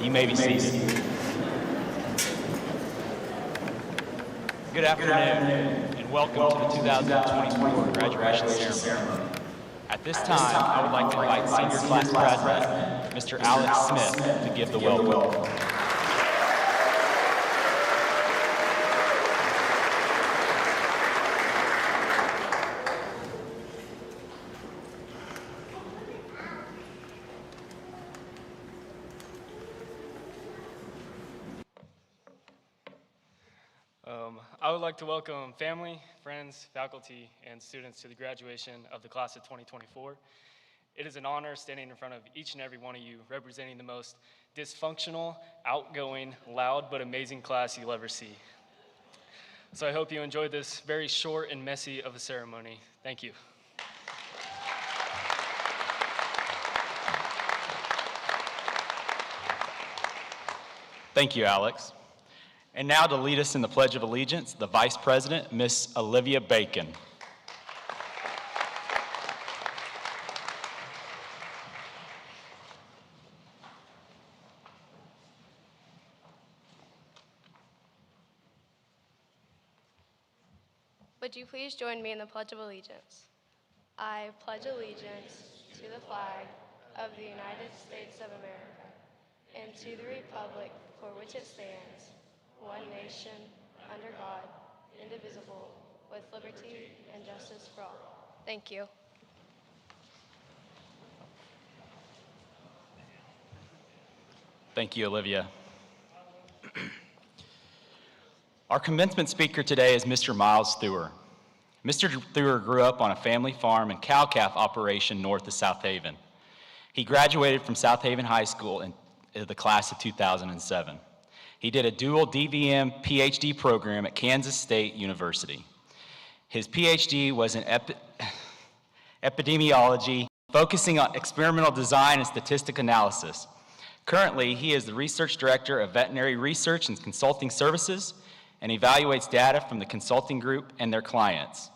You may be seated. Good afternoon, and welcome to the 2024 graduation ceremony. At this time, I would like to invite Senior Class President, Mr. Alex Smith, to give the welcome. I would like to welcome family, friends, faculty, and students to the graduation of the class of 2024. It is an honor standing in front of each and every one of you, representing the most dysfunctional, outgoing, loud, but amazing class you'll ever see. So I hope you enjoyed this very short and messy of a ceremony. Thank you. Thank you, Alex. And now to lead us in the Pledge of Allegiance, the Vice President, Miss Olivia Bacon. Would you please join me in the Pledge of Allegiance? I pledge allegiance to the flag of the United States of America and to the republic for which it stands, one nation, under God, indivisible, with liberty and justice for all. Thank you. Thank you, Olivia. Our commencement speaker today is Mr. Miles Theuer. Mr. Theuer grew up on a family farm and cow-calf operation north of South Haven. He graduated from South Haven High School in the class of 2007. He did a dual DVM PhD program at Kansas State University. His PhD was in epidemiology, focusing on experimental design and statistic analysis. Currently, he is the Research Director of Veterinary Research and Consulting Services and evaluates data from the consulting group and their clients.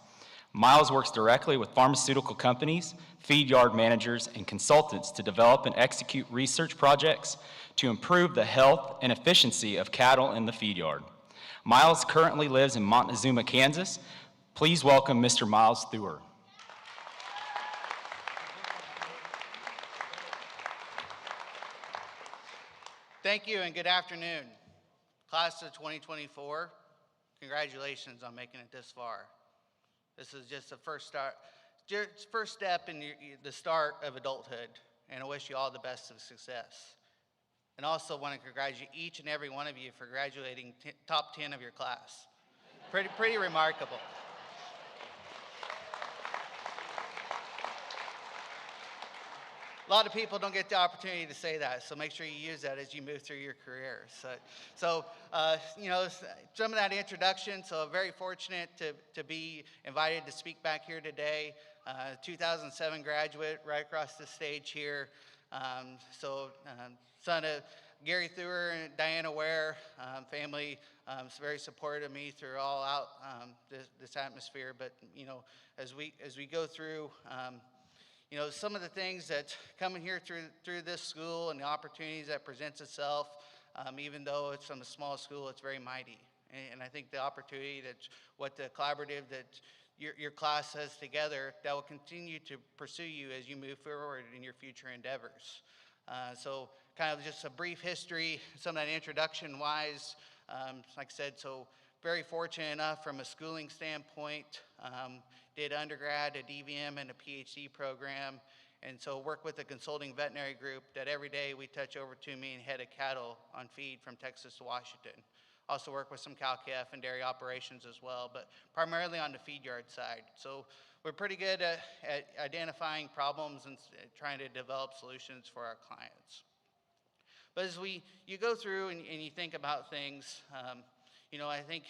Miles works directly with pharmaceutical companies, feed yard managers, and consultants to develop and execute research projects to improve the health and efficiency of cattle in the feed yard. Miles currently lives in Montezuma, Kansas. Please welcome Mr. Miles Theuer. Thank you and good afternoon. Class of 2024, congratulations on making it this far. This is just the first step in the start of adulthood, and I wish you all the best of success. And also want to congratulate each and every one of you for graduating top 10 of your class. Pretty remarkable. A lot of people don't get the opportunity to say that, so make sure you use that as you move through your career. So some of that introduction, so I'm very fortunate to be invited to speak back here today. 2007 graduate, right across the stage here. Son of Gary Theuer and Diana Ware, family is very supportive of me through all out this atmosphere. But as we go through, some of the things that coming here through this school and the opportunities that presents itself, even though it's from a small school, it's very mighty. And I think the opportunity what the collaborative that your class has together, that will continue to pursue you as you move forward in your future endeavors. So kind of just a brief history, some of that introduction wise, like I said, so very fortunate enough from a schooling standpoint, did undergrad, a DVM, and a PhD program, and so work with a consulting veterinary group that every day we touch over 2 million head of cattle on feed from Texas to Washington. Also work with some cow-calf and dairy operations as well, but primarily on the feed yard side. So we're pretty good at identifying problems and trying to develop solutions for our clients. But as you go through and you think about things, I think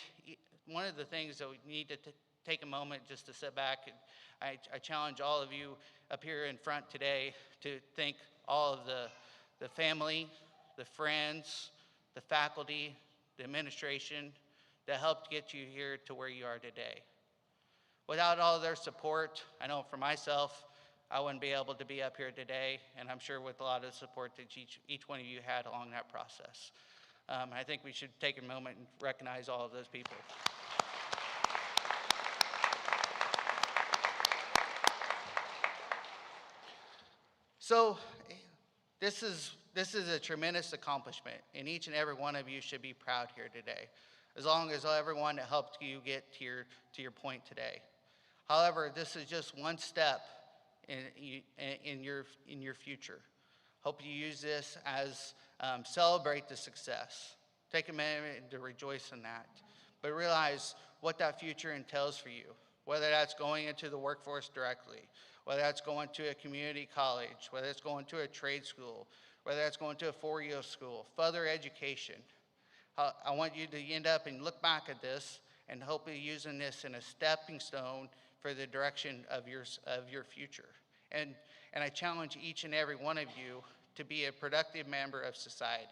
one of the things that we need to take a moment just to sit back, and I challenge all of you up here in front today to thank all of the family, the friends, the faculty, the administration that helped get you here to where you are today. Without all of their support, I know for myself, I wouldn't be able to be up here today, and I'm sure with a lot of support that each one of you had along that process. I think we should take a moment and recognize all of those people. So this is a tremendous accomplishment, and each and every one of you should be proud here today, as long as everyone that helped you get to your point today. However, this is just one step in your future. Hope you use this as celebrate the success. Take a minute to rejoice in that, but realize what that future entails for you, whether that's going into the workforce directly, whether that's going to a community college, whether it's going to a trade school, whether that's going to a four-year school, further education. I want you to end up and look back at this and hopefully using this in a stepping stone for the direction of your future. And I challenge each and every one of you to be a productive member of society.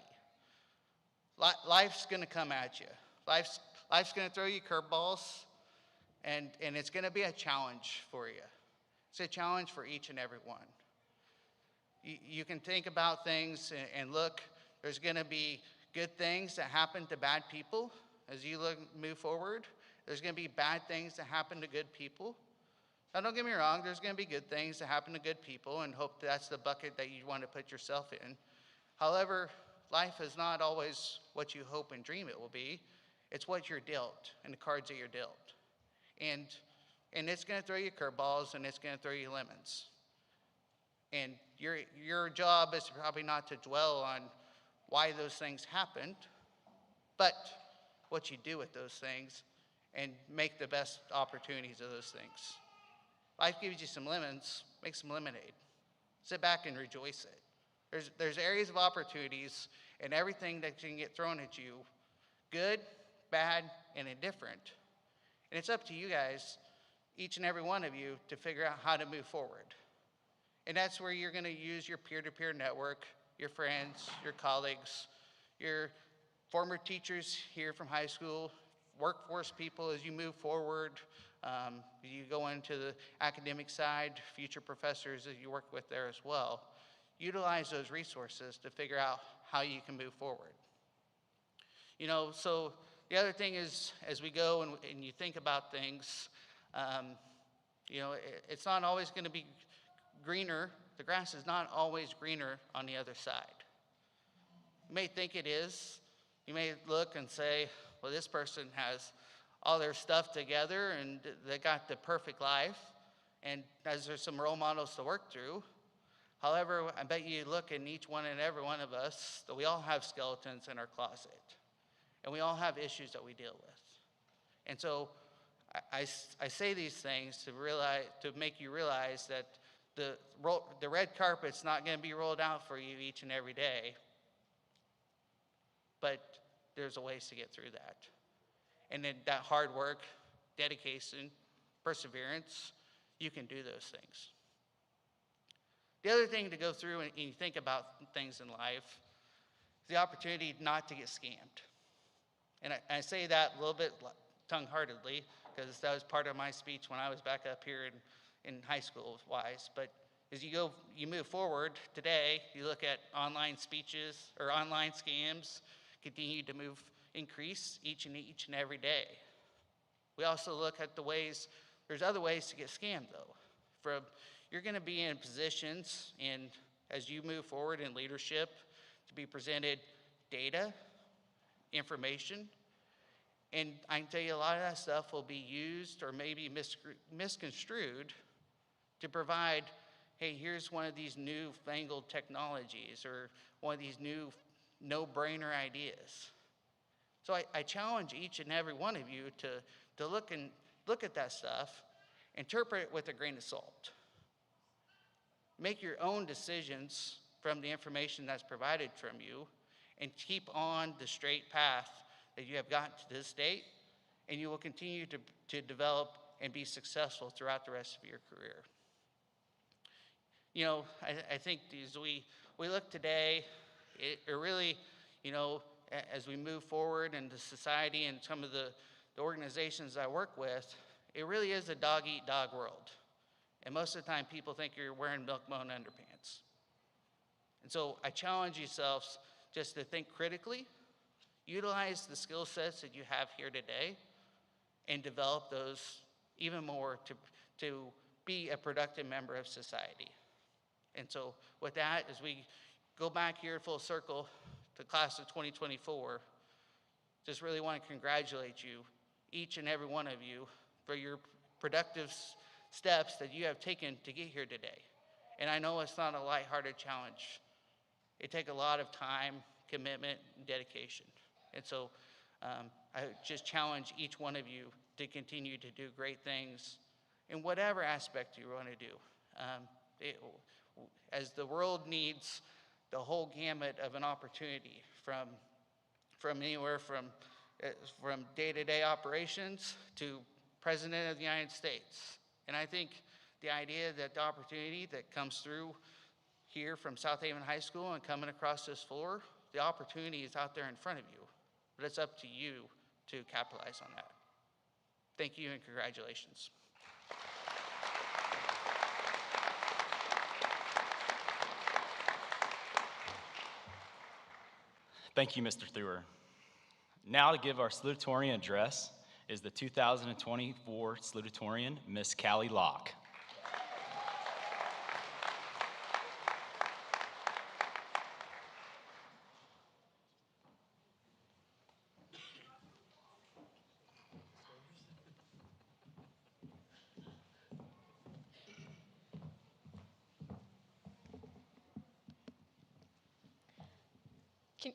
Life's going to come at you. Life's going to throw you curveballs, and it's going to be a challenge for you. It's a challenge for each and every one. You can think about things and look, there's going to be good things that happen to bad people as you move forward. There's going to be bad things that happen to good people. Now, don't get me wrong, there's going to be good things that happen to good people, and hope that's the bucket that you want to put yourself in. However, life is not always what you hope and dream it will be. It's what you're dealt and the cards that you're dealt. And it's going to throw you curveballs, and it's going to throw you lemons. And your job is probably not to dwell on why those things happened, but what you do with those things and make the best opportunities of those things. Life gives you some lemons, make some lemonade. Sit back and rejoice it. There's areas of opportunities and everything that can get thrown at you, good, bad, and indifferent. And it's up to you guys, each and every one of you, to figure out how to move forward. And that's where you're going to use your peer-to-peer network, your friends, your colleagues, your former teachers here from high school, workforce people as you move forward. You go into the academic side, future professors that you work with there as well. Utilize those resources to figure out how you can move forward. So the other thing is, as we go and you think about things, it's not always going to be greener. The grass is not always greener on the other side. You may think it is. You may look and say, well, this person has all their stuff together and they got the perfect life, and as there's some role models to work through. However, I bet you look in each one and every one of us that we all have skeletons in our closet, and we all have issues that we deal with. And so I say these things to make you realize that the red carpet's not going to be rolled out for you each and every day, but there's a ways to get through that. And then that hard work, dedication, perseverance, you can do those things. The other thing to go through and you think about things in life is the opportunity not to get scammed. And I say that a little bit tongue-heartedly because that was part of my speech when I was back up here in high school wise. But as you move forward today, you look at online speeches or online scams continue to increase each and every day. We also look at the ways, there's other ways to get scammed though. You're going to be in positions as you move forward in leadership to be presented data, information, and I can tell you a lot of that stuff will be used or maybe misconstrued to provide, hey, here's one of these newfangled technologies or one of these new no-brainer ideas. So I challenge each and every one of you to look at that stuff, interpret it with a grain of salt. Make your own decisions from the information that's provided from you, and keep on the straight path that you have gotten to this date, and you will continue to develop and be successful throughout the rest of your career. I think as we look today, it really, as we move forward into society and some of the organizations I work with, it really is a dog-eat-dog world. And most of the time, people think you're wearing Milk Bone underpants. And so I challenge yourselves just to think critically, utilize the skill sets that you have here today, and develop those even more to be a productive member of society. And so with that, as we go back here full circle to class of 2024, just really want to congratulate you, each and every one of you, for your productive steps that you have taken to get here today. And I know it's not a lighthearted challenge. It takes a lot of time, commitment, and dedication. And so I just challenge each one of you to continue to do great things in whatever aspect you want to do. As the world needs the whole gamut of an opportunity from anywhere from day-to-day operations to President of the United States. And I think the idea that the opportunity that comes through here from South Haven High School and coming across this floor, the opportunity is out there in front of you, but it's up to you to capitalize on that. Thank you and congratulations. Thank you, Mr. Theuer. Now to give our salutatorian address is the 2024 salutatorian, Miss Callie Locke.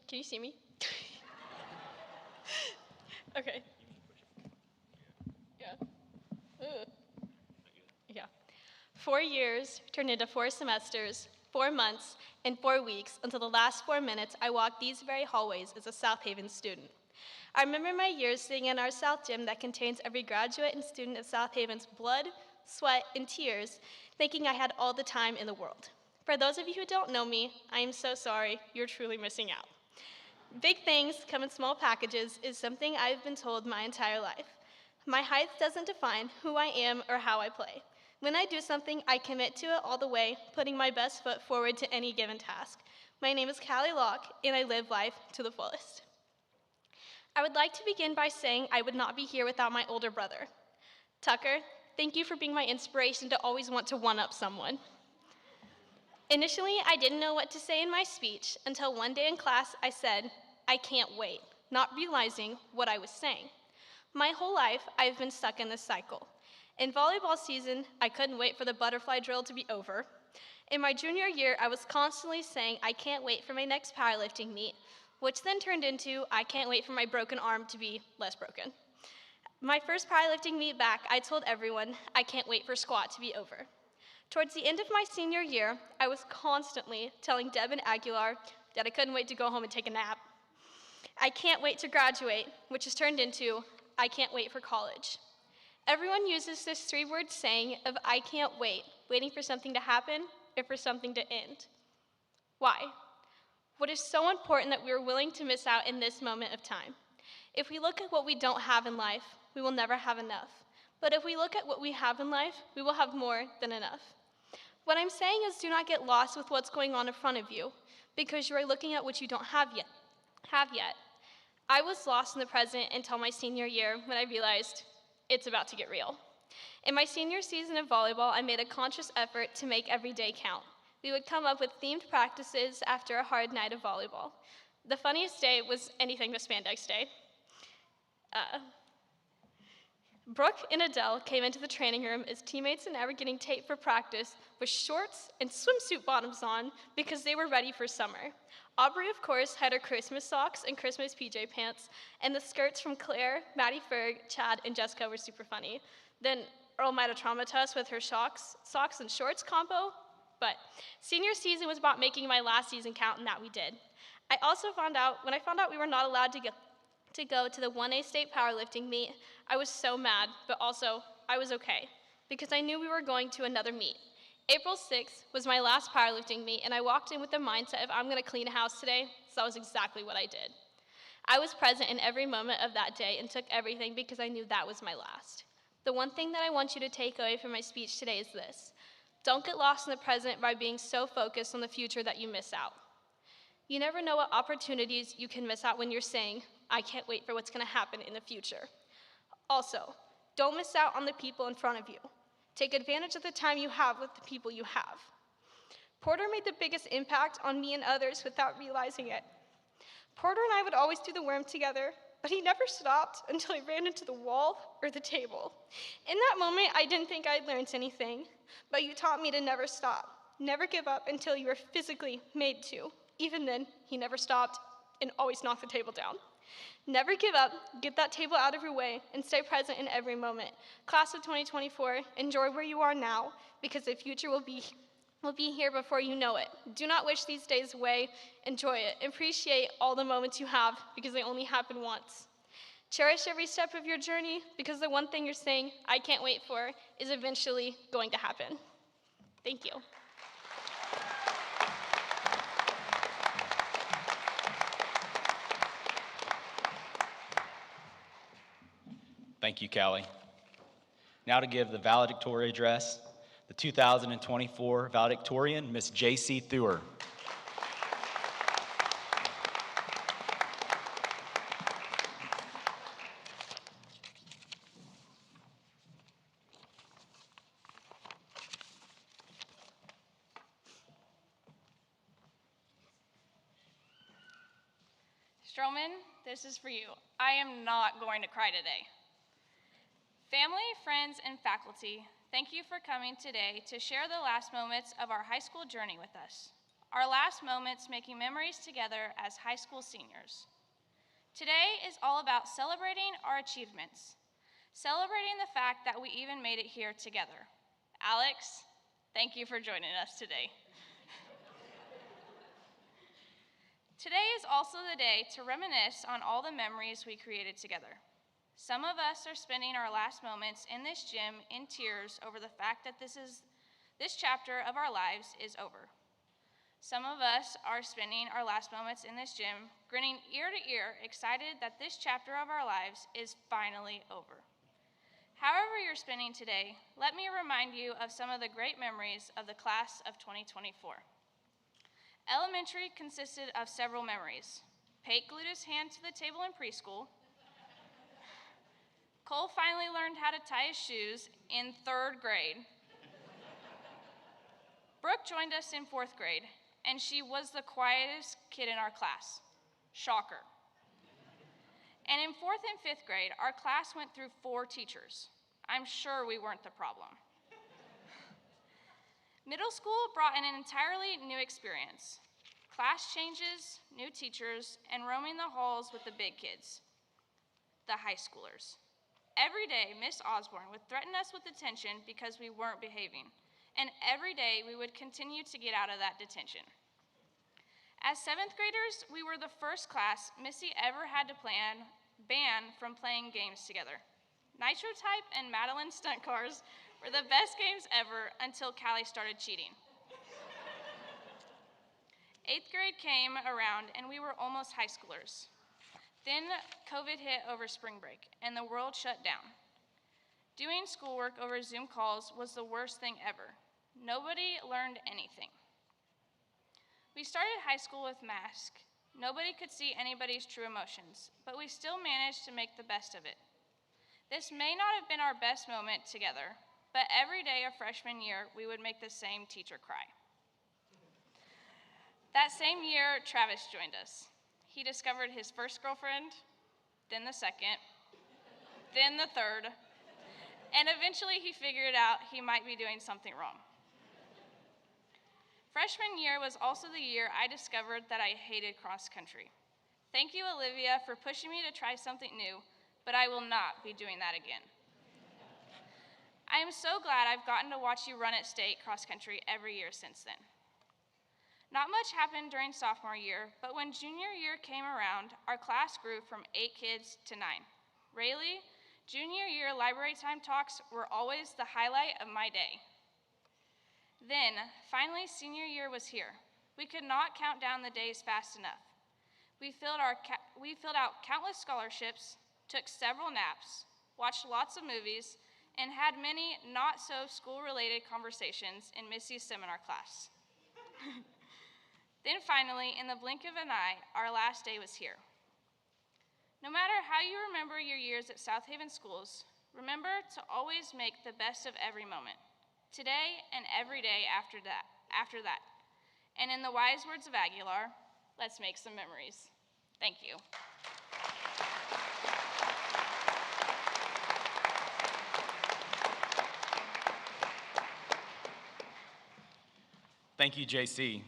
Can you see me? Okay. Yeah. Ugh. Yeah. 4 years turned into 4 semesters, 4 months, and 4 weeks until the last 4 minutes I walked these very hallways as a South Haven student. I remember my years sitting in our South Gym that contains every graduate and student of South Haven's blood, sweat, and tears, thinking I had all the time in the world. For those of you who don't know me, I am so sorry. You're truly missing out. Big things come in small packages is something I've been told my entire life. My height doesn't define who I am or how I play. When I do something, I commit to it all the way, putting my best foot forward to any given task. My name is Callie Locke, and I live life to the fullest. I would like to begin by saying I would not be here without my older brother. Tucker, thank you for being my inspiration to always want to one-up someone. Initially, I didn't know what to say in my speech until one day in class I said, "I can't wait," not realizing what I was saying. My whole life, I've been stuck in this cycle. In volleyball season, I couldn't wait for the butterfly drill to be over. In my junior year, I was constantly saying, "I can't wait for my next powerlifting meet," which then turned into, "I can't wait for my broken arm to be less broken." My first powerlifting meet back, I told everyone, "I can't wait for squat to be over." Towards the end of my senior year, I was constantly telling Deb and Aguilar that I couldn't wait to go home and take a nap. I can't wait to graduate, which has turned into, I can't wait for college. Everyone uses this 3-word saying of I can't wait, waiting for something to happen or for something to end. Why? What is so important that we are willing to miss out in this moment of time? If we look at what we don't have in life, we will never have enough. But if we look at what we have in life, we will have more than enough. What I'm saying is do not get lost with what's going on in front of you because you are looking at what you don't have yet. I was lost in the present until my senior year when I realized it's about to get real. In my senior season of volleyball, I made a conscious effort to make every day count. We would come up with themed practices after a hard night of volleyball. The funniest day was anything but Spandex Day. Brooke and Adele came into the training room as teammates and I were getting taped for practice with shorts and swimsuit bottoms on because they were ready for summer. Aubrey, of course, had her Christmas socks and Christmas PJ pants, and the skirts from Claire, Maddie Ferg, Chad, and Jessica were super funny. Then Earl might have traumatized us with her socks and shorts combo, but senior season was about making my last season count, and that we did. I also found out, when I found out we were not allowed to go to the 1A state powerlifting meet, I was so mad, but also I was okay, because I knew we were going to another meet. April 6th was my last powerlifting meet, and I walked in with the mindset of I'm gonna clean a house today, so that was exactly what I did. I was present in every moment of that day and took everything because I knew that was my last. The one thing that I want you to take away from my speech today is this. Don't get lost in the present by being so focused on the future that you miss out. You never know what opportunities you can miss out when you're saying, I can't wait for what's going to happen in the future. Also, don't miss out on the people in front of you. Take advantage of the time you have with the people you have. Porter made the biggest impact on me and others without realizing it. Porter and I would always do the worm together, but he never stopped until he ran into the wall or the table. In that moment, I didn't think I'd learned anything, but you taught me to never stop, never give up until you were physically made to. Even then, he never stopped and always knocked the table down. Never give up, get that table out of your way, and stay present in every moment. Class of 2024, enjoy where you are now, because the future will be here before you know it. Do not wish these days away, enjoy it. Appreciate all the moments you have, because they only happen once. Cherish every step of your journey, because the one thing you're saying, I can't wait for, is eventually going to happen. Thank you. Thank you, Callie. Now to give the valedictory address, the 2024 valedictorian, Ms. J.C. Theuer. Stroman, this is for you. I am not going to cry today. Family, friends, and faculty, thank you for coming today to share the last moments of our high school journey with us. Our last moments making memories together as high school seniors. Today is all about celebrating our achievements, celebrating the fact that we even made it here together. Alex, thank you for joining us today. Today is also the day to reminisce on all the memories we created together. Some of us are spending our last moments in this gym in tears over the fact that this chapter of our lives is over. Some of us are spending our last moments in this gym grinning ear to ear, excited that this chapter of our lives is finally over. However you're spending today, let me remind you of some of the great memories of the class of 2024. Elementary consisted of several memories. Pate glued his hand to the table in preschool. Cole finally learned how to tie his shoes in 3rd grade. Brooke joined us in 4th grade, and she was the quietest kid in our class. Shocker. And in 4th and 5th grade, our class went through 4 teachers. I'm sure we weren't the problem. Middle school brought in an entirely new experience. Class changes, new teachers, and roaming the halls with the big kids, the high schoolers. Every day, Miss Osborne would threaten us with detention because we weren't behaving, and every day we would continue to get out of that detention. As 7th graders, we were the first class Missy ever had to ban from playing games together. Nitro Type and Madeline Stunt Cars were the best games ever until Callie started cheating. 8th grade came around and we were almost high schoolers. Then COVID hit over spring break and the world shut down. Doing schoolwork over Zoom calls was the worst thing ever. Nobody learned anything. We started high school with masks. Nobody could see anybody's true emotions, but we still managed to make the best of it. This may not have been our best moment together, but every day of freshman year, we would make the same teacher cry. That same year, Travis joined us. He discovered his first girlfriend, then the second, then the third, and eventually he figured out he might be doing something wrong. Freshman year was also the year I discovered that I hated cross country. Thank you, Olivia, for pushing me to try something new, but I will not be doing that again. I am so glad I've gotten to watch you run at state cross country every year since then. Not much happened during sophomore year, but when junior year came around, our class grew from 8 kids to 9. Rayleigh, junior year library time talks were always the highlight of my day. Then, finally, senior year was here. We could not count down the days fast enough. We filled out countless scholarships, took several naps, watched lots of movies, and had many not-so-school-related conversations in Missy's seminar class. Then finally, in the blink of an eye, our last day was here. No matter how you remember your years at South Haven Schools, remember to always make the best of every moment, today and every day after that. And in the wise words of Aguilar, let's make some memories. Thank you. Thank you, JC.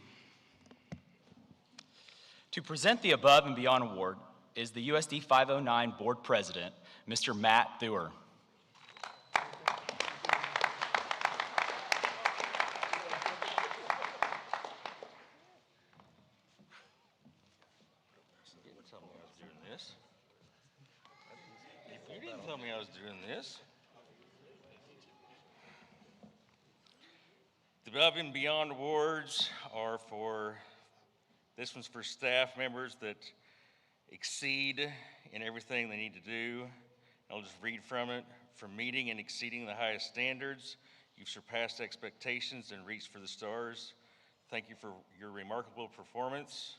To present the Above and Beyond Award is the USD 509 Board President, Mr. Matt Theuer. You didn't tell me I was doing this. You didn't tell me I was doing this. The Above and Beyond Awards are this one's for staff members that exceed in everything they need to do. I'll just read from it. From meeting and exceeding the highest standards, you've surpassed expectations and reached for the stars. Thank you for your remarkable performance.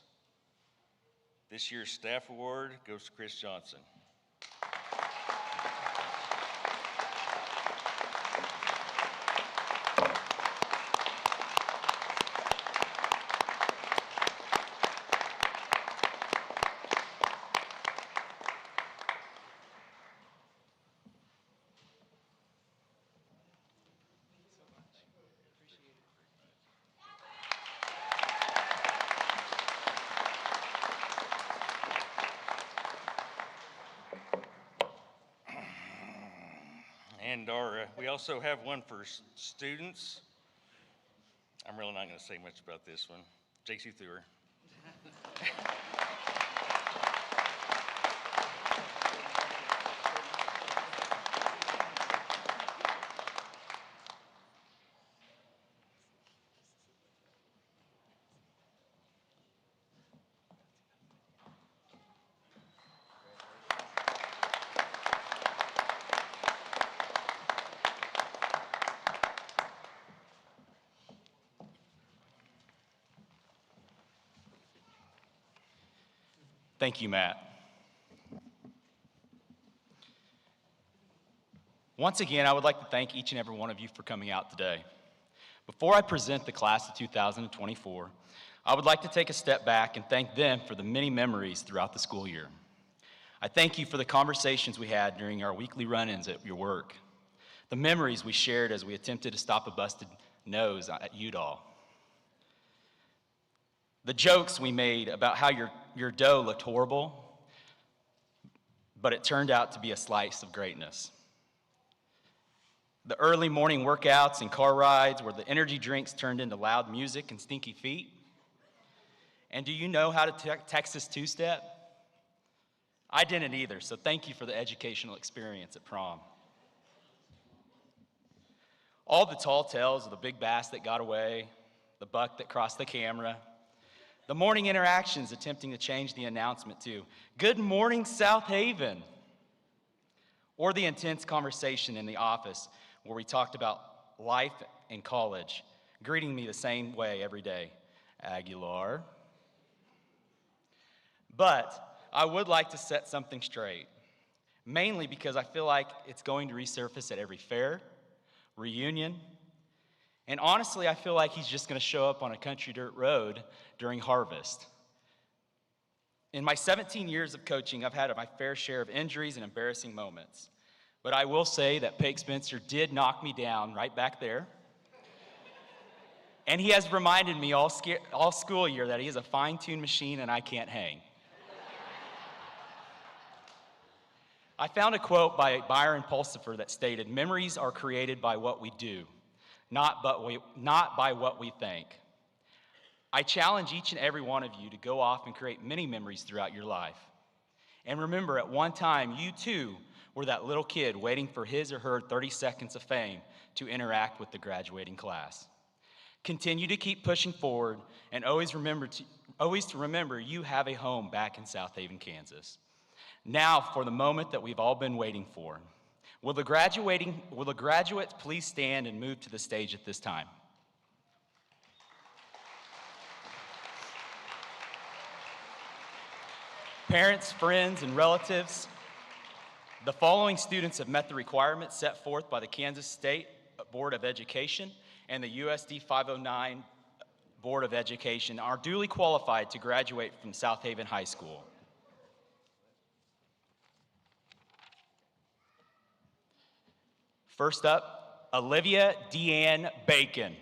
This year's staff award goes to Chris Johnson. And we also have one for students. I'm really not going to say much about this one. J.C. Theuer. Thank you, Matt. Once again, I would like to thank each and every one of you for coming out today. Before I present the class of 2024, I would like to take a step back and thank them for the many memories throughout the school year. I thank you for the conversations we had during our weekly run-ins at your work, the memories we shared as we attempted to stop a busted nose at Udall, the jokes we made about how your dough looked horrible, but it turned out to be a slice of greatness. The early morning workouts and car rides where the energy drinks turned into loud music and stinky feet. And do you know how to Texas two-step? I didn't either, so thank you for the educational experience at prom. All the tall tales of the big bass that got away, the buck that crossed the camera, the morning interactions attempting to change the announcement to, "Good morning, South Haven," or the intense conversation in the office where we talked about life in college, greeting me the same way every day, "Aguilar." But I would like to set something straight, mainly because I feel like it's going to resurface at every fair, reunion, and honestly, I feel like he's just going to show up on a country dirt road during harvest. In my 17 years of coaching, I've had my fair share of injuries and embarrassing moments. But I will say that Pake Spencer did knock me down right back there. And he has reminded me all school year that he is a fine-tuned machine and I can't hang. I found a quote by Byron Pulsifer that stated, "Memories are created by what we do, not by what we think." I challenge each and every one of you to go off and create many memories throughout your life. And remember, at one time, you too were that little kid waiting for his or her 30 seconds of fame to interact with the graduating class. Continue to keep pushing forward and always to remember you have a home back in South Haven, Kansas. Now for the moment that we've all been waiting for. Will the graduates please stand and move to the stage at this time? Parents, friends, and relatives, the following students have met the requirements set forth by the Kansas State Board of Education and the USD 509 Board of Education, are duly qualified to graduate from South Haven High School. First up, Olivia Deanne Bacon.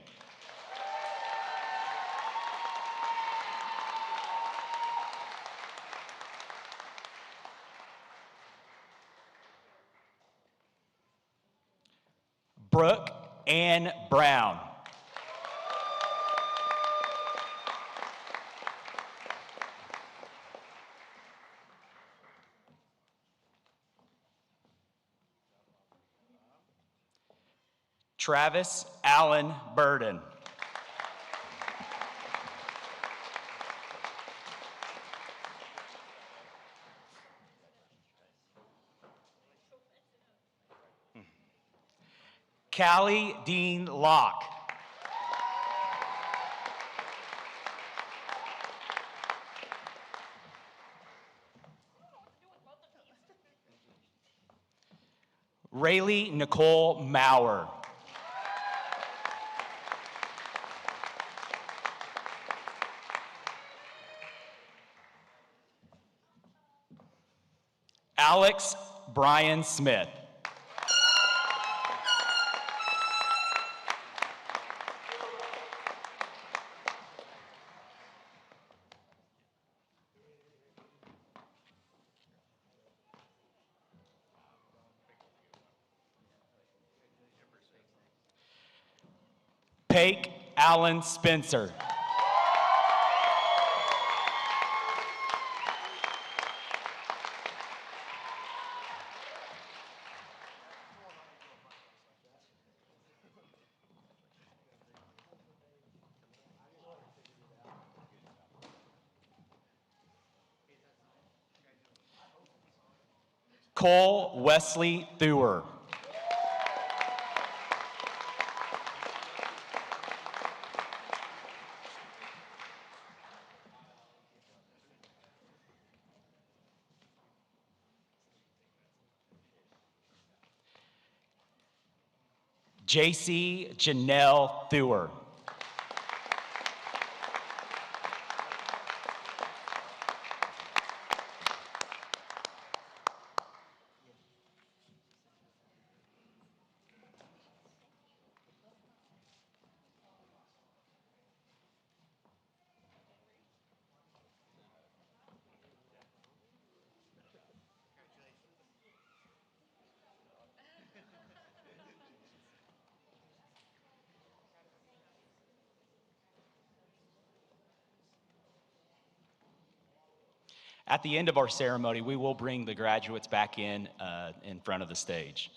Brooke Ann Brown. Travis Allen Burden. Callie Dean Locke. Rayleigh Nicole Maurer. Alex Brian Smith. Paik Allen Spencer. Cole Wesley Theuer. JC Janelle Theuer. At the end of our ceremony, we will bring the graduates back in front of the stage.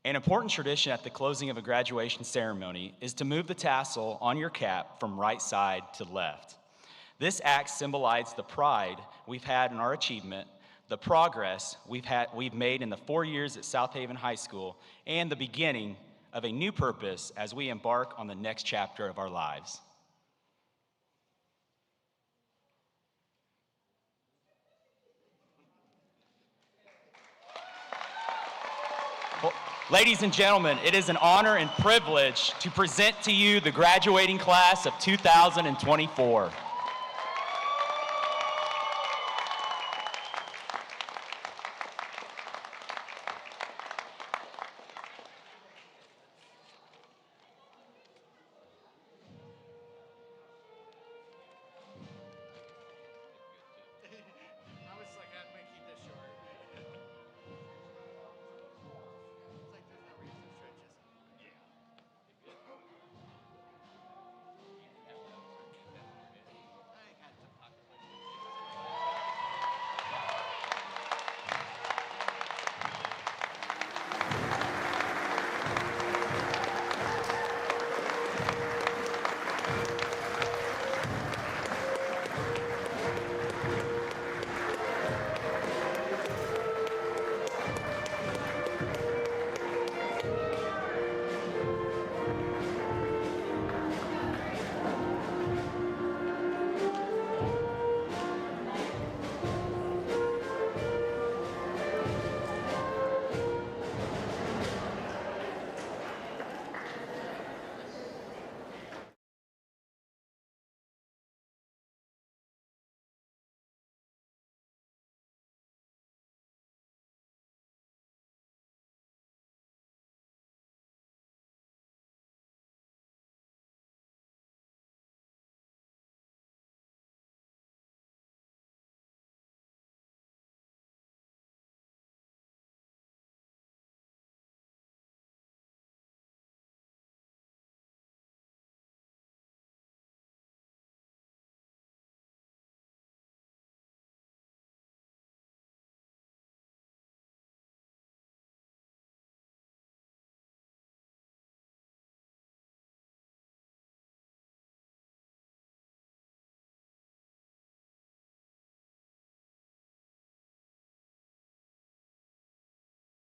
An important tradition at the closing of a graduation ceremony is to move the tassel on your cap from right side to left. This act symbolizes the pride we've had in our achievement, the progress we've made in the 4 years at South Haven High School, and the beginning of a new purpose as we embark on the next chapter of our lives. Well, ladies and gentlemen, it is an honor and privilege to present to you the graduating class of 2024.